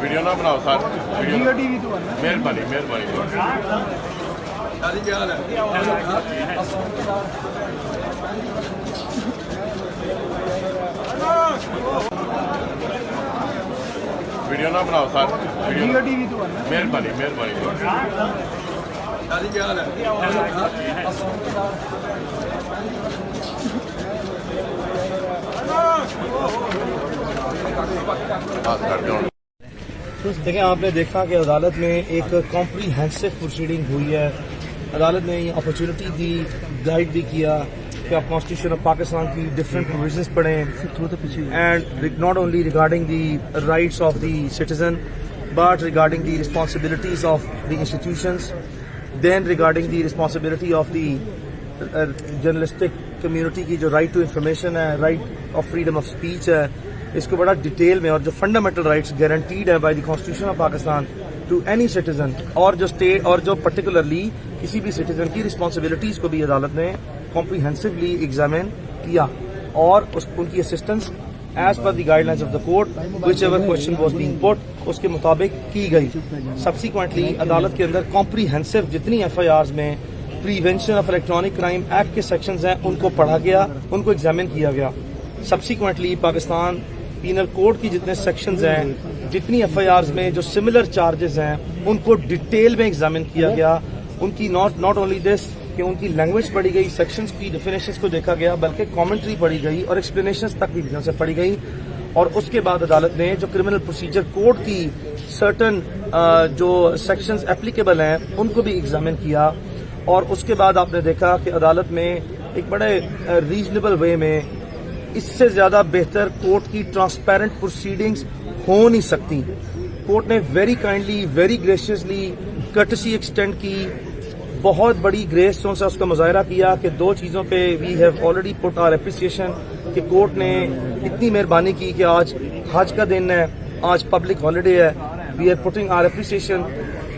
Video ना बनाओ sir, जियो TV तो बनना। मेहरबानी मेहरबानी। वीडियो ना बनाओ सर, जियो टीवी तो बनना। मेहरबानी मेहरबानी। देखिए, आपने देखा कि अदालत में एक कॉम्प्रीहेंसिव प्रोसीडिंग हुई है। अदालत ने ये अपॉर्चुनिटी दी, गाइड भी किया कि आप कॉन्स्टिट्यूशन ऑफ पाकिस्तान की डिफरेंट प्रोविजंस पढ़ें and not only regarding the rights of the citizen but regarding the responsibilities of the institutions, then regarding the responsibility of the journalistic community की जो राइट टू इंफॉर्मेशन है, right of freedom of speech है, इसको बड़ा detail में, और जो fundamental rights guaranteed है by the constitution of Pakistan to any citizen, और जो स्टेट और जो पर्टिकुलरली किसी भी सिटीजन की रिस्पॉन्सिबिलिटीज को भी अदालत ने कॉम्प्रीहेंसिवली एग्जामिन किया और उनकी assistance as per the guidelines of the court whichever question was being put उसके मुताबिक की गई। सब्सिक्वेंटली अदालत के अंदर कॉम्प्रीहेंसिव जितनी FIRs में prevention of electronic crime act के सेक्शंस हैं उनको पढ़ा गया, उनको एग्जामिन किया गया। सब्सिक्वेंटली पाकिस्तान पीनल कोड की जितने सेक्शंस हैं, जितनी FIRs में जो सिमिलर चार्जेस हैं, उनको डिटेल में एग्जामिन किया गया। उनकी नॉट ओनली दिस कि उनकी लैंग्वेज पढ़ी गई, सेक्शंस की डेफिनेशंस को देखा गया, बल्कि कमेंट्री पढ़ी गई और एक्सप्लेनेशंस तक भी ध्यान से पढ़ी गई। और उसके बाद अदालत ने जो क्रिमिनल प्रोसीजर कोड की सर्टन जो सेक्शंस एप्लीकेबल हैं उनको भी एग्जामिन किया। और उसके बाद आपने देखा कि अदालत में एक बड़े रीजनेबल वे में, इससे ज्यादा बेहतर कोर्ट की ट्रांसपेरेंट प्रोसीडिंग्स हो नहीं सकती। कोर्ट ने very kindly, very graciously courtesy extend की, बहुत बड़ी ग्रेस से उसका मुजाहरा किया कि दो चीजों पे we have already put our appreciation कि कोर्ट ने इतनी मेहरबानी की कि आज हज का दिन है, आज पब्लिक हॉलिडे है। We are putting our appreciation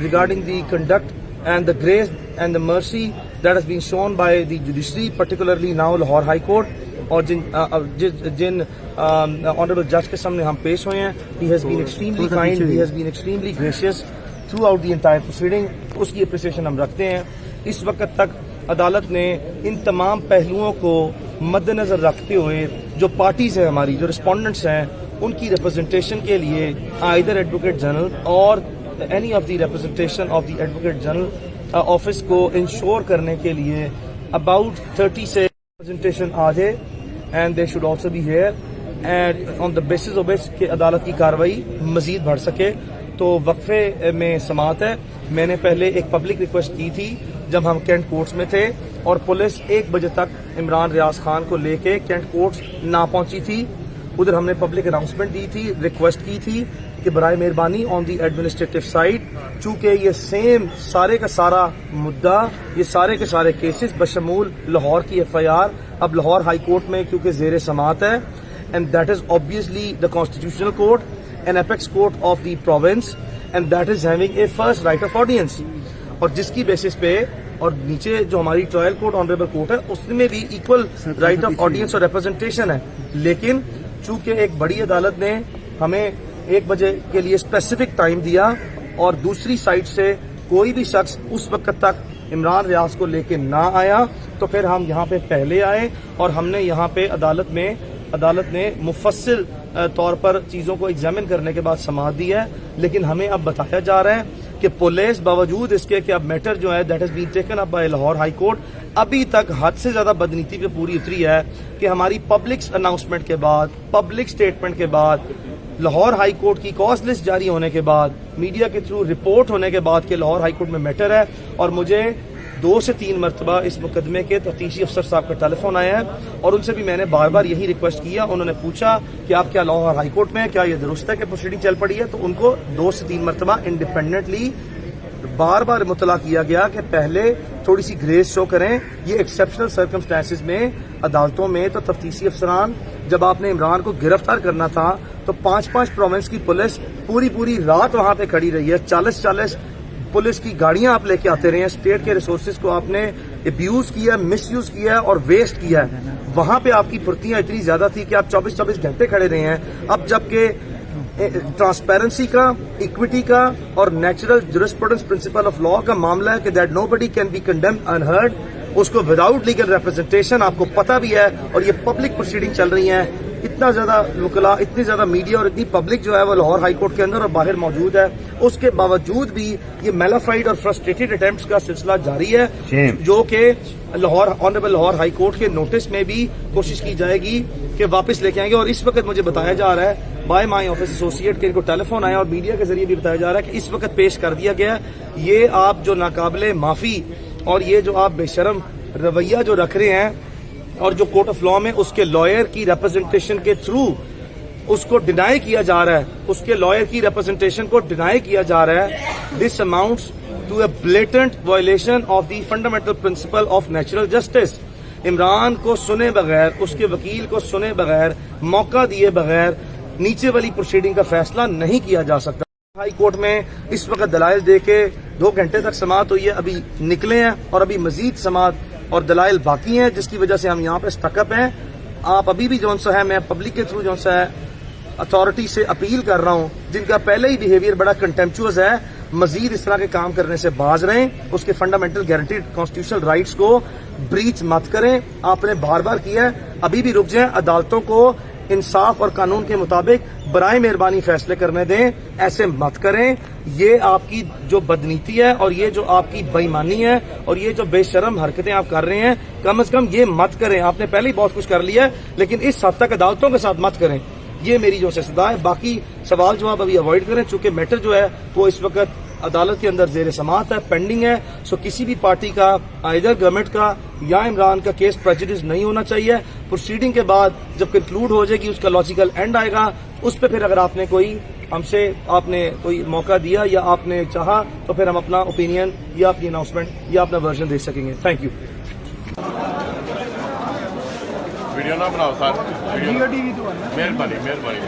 regarding the conduct and the grace and the mercy that has been shown by the judiciary, particularly now Lahore High Court, और जिन ऑनरेबल जज के सामने हम पेश हुए हैं, he has been extremely kind, he has been extremely gracious throughout the entire proceeding, उसकी appreciation हम रखते हैं। इस वक्त तक अदालत ने इन तमाम पहलुओं को मद्देनजर रखते हुए जो पार्टीज हैं हमारी, जो रिस्पोंडेंट्स हैं, उनकी रिप्रेजेंटेशन के लिए आइदर एडवोकेट जनरल और any of the representation of the advocate general office को इंश्योर करने के लिए अबाउट 30 से रिप्रेजेंटेशन आ जाए and they should also be here and on the basis of which कि अदालत की कार्रवाई मजीद बढ़ सके। तो वक्फे में समात है। मैंने पहले एक पब्लिक रिक्वेस्ट की थी जब हम कैंट कोर्ट्स में थे और पुलिस 1 बजे तक इमरान रियाज खान को लेके कैंट कोर्ट्स ना पहुंची थी। उधर हमने पब्लिक अनाउंसमेंट दी थी, रिक्वेस्ट की थी कि बराए मेहरबानी ऑन दी एडमिनिस्ट्रेटिव साइड, चूंकि ये सेम सारे का सारा मुद्दा, ये सारे के सारे केसेस बशमूल लाहौर की FIR अब लाहौर हाई कोर्ट में क्योंकि जेर समात है, and that is obviously the constitutional court and apex court of the province, and that is having a first right of audience. और जिसकी बेसिस पे, और नीचे जो हमारी ट्रायल कोर्ट ऑनरेबल कोर्ट है उसमें भी इक्वल राइट ऑफ ऑडियंस और रिप्रेजेंटेशन है। लेकिन चूंकि एक बड़ी अदालत ने हमें 1 बजे के लिए स्पेसिफिक टाइम दिया और दूसरी साइड से कोई भी शख्स उस वक्त तक इमरान रियाज को लेके ना आया, तो फिर हम यहाँ पे पहले आए और हमने यहाँ पे अदालत ने मुफस्सिल तौर पर चीजों को एग्जामिन करने के बाद समाअत दी है। लेकिन हमें अब बताया जा रहा है कि पुलिस बावजूद इसके कि अब मैटर जो है that has been taken up by Lahore high court, अभी तक हद से ज्यादा बदनीति पे पूरी उतरी है कि हमारी पब्लिक अनाउंसमेंट के बाद, पब्लिक स्टेटमेंट के बाद, लाहौर हाई कोर्ट की कॉज लिस्ट जारी होने के बाद, मीडिया के थ्रू रिपोर्ट होने के बाद कि लाहौर हाई कोर्ट में मैटर है, और मुझे 2 से 3 मरतबा इस मुकदमे के तफ्तीशी अफसर साहब का टेलीफोन आया है और उनसे भी मैंने बार बार यही रिक्वेस्ट किया। उन्होंने पूछा कि आप क्या लाहौर हाई कोर्ट में, क्या ये दुरुस्त है कि प्रोसीडिंग चल पड़ी है, तो उनको 2 से 3 मरतबा इंडिपेंडेंटली बार बार मुतला किया गया कि पहले थोड़ी सी ग्रेस शो करें। ये एक्सेप्शनल सर्कमस्टेंसेस में अदालतों में तो तफ्तीशी अफसरान, जब आपने इमरान को गिरफ्तार करना था तो 5-5 प्रोविंस की पुलिस पूरी रात वहां पे खड़ी रही है। 40-40 पुलिस की गाड़ियां आप लेके आते रहे हैं। स्टेट के रिसोर्सेज को आपने अब्यूज किया, मिसयूज किया और वेस्ट किया है। वहां पे आपकी फुर्तियां इतनी ज्यादा थी कि आप 24-24 घंटे खड़े रहे हैं। अब जबकि ट्रांसपेरेंसी का, इक्विटी का और natural jurisprudence principle of law का मामला है कि that nobody can be condemned unheard, उसको विदाउट लीगल रिप्रेजेंटेशन, आपको पता भी है, और ये पब्लिक प्रोसीडिंग चल रही है। इतना ज्यादा वकला, इतनी ज्यादा मीडिया और इतनी पब्लिक जो है वो लाहौर हाई कोर्ट के अंदर और बाहर मौजूद है, उसके बावजूद भी ये मेलाफाइड और फ्रस्ट्रेटेड अटेम्प्ट्स का सिलसिला जारी है, जो कि ऑनरेबल लाहौर हाई कोर्ट के नोटिस में भी कोशिश की जाएगी कि वापस लेके आएंगे। और इस वक्त मुझे बताया जा रहा है बाय माई ऑफिस एसोसिएट के, इनको टेलीफोन आया और मीडिया के जरिए भी बताया जा रहा है कि इस वक्त पेश कर दिया गया है। ये आप जो नाकाबिले माफी और ये जो आप बेशरम रवैया जो रख रहे हैं और जो कोर्ट ऑफ लॉ में उसके लॉयर की रिप्रेजेंटेशन के थ्रू उसको डिनाई किया जा रहा है, उसके लॉयर की रिप्रेजेंटेशन को डिनाई किया जा रहा है, this amounts to a blatant violation of the fundamental principle of natural justice. Imran को सुने बगैर, उसके वकील को सुने बगैर, मौका दिए बगैर नीचे वाली प्रोसीडिंग का फैसला नहीं किया जा सकता। हाई कोर्ट में इस वक्त दलाइल दे के 2 घंटे तक समाअत हुई है, अभी निकले हैं और अभी मजीद समाअत और दलाइल बाकी हैं, जिसकी वजह से हम यहाँ पे स्टकअप हैं। आप अभी भी जौन सा है, मैं पब्लिक के थ्रू जौन सा है अथॉरिटी से अपील कर रहा हूँ, जिनका पहले ही बिहेवियर बड़ा कंटेम्पचुअस है, मजीद इस तरह के काम करने से बाज रहें, उसके फंडामेंटल गारंटीड कॉन्स्टिट्यूशनल राइट्स को ब्रीच मत करें। आपने बार बार किया है, अभी भी रुक जाएं, अदालतों को इंसाफ और कानून के मुताबिक बराए मेहरबानी फैसले करने दें, ऐसे मत करें। ये आपकी जो बदनीति है और ये जो आपकी बेईमानी है और ये जो बेशरम हरकतें आप कर रहे हैं, कम से कम ये मत करें। आपने पहले ही बहुत कुछ कर लिया है, लेकिन इस हद तक अदालतों के साथ मत करें। ये मेरी जो सदा है। बाकी सवाल जवाब अभी अवॉइड करें, चूंकि मैटर जो है वो इस वक्त अदालत के अंदर जेर समाअत है, पेंडिंग है। सो किसी भी पार्टी का, आइदर गवर्नमेंट का या इमरान का केस प्रेजुडिस नहीं होना चाहिए। प्रोसीडिंग के बाद जब कंक्लूड हो जाएगी, उसका लॉजिकल एंड आएगा, उस पर फिर अगर आपने कोई हमसे आपने कोई मौका दिया या आपने चाहा तो फिर हम अपना ओपिनियन या अपनी अनाउंसमेंट या अपना वर्जन दे सकेंगे। Thank you. वीडियो ना बनाओ सर, जियो टीवी तो है। मेहरबानी मेहरबानी।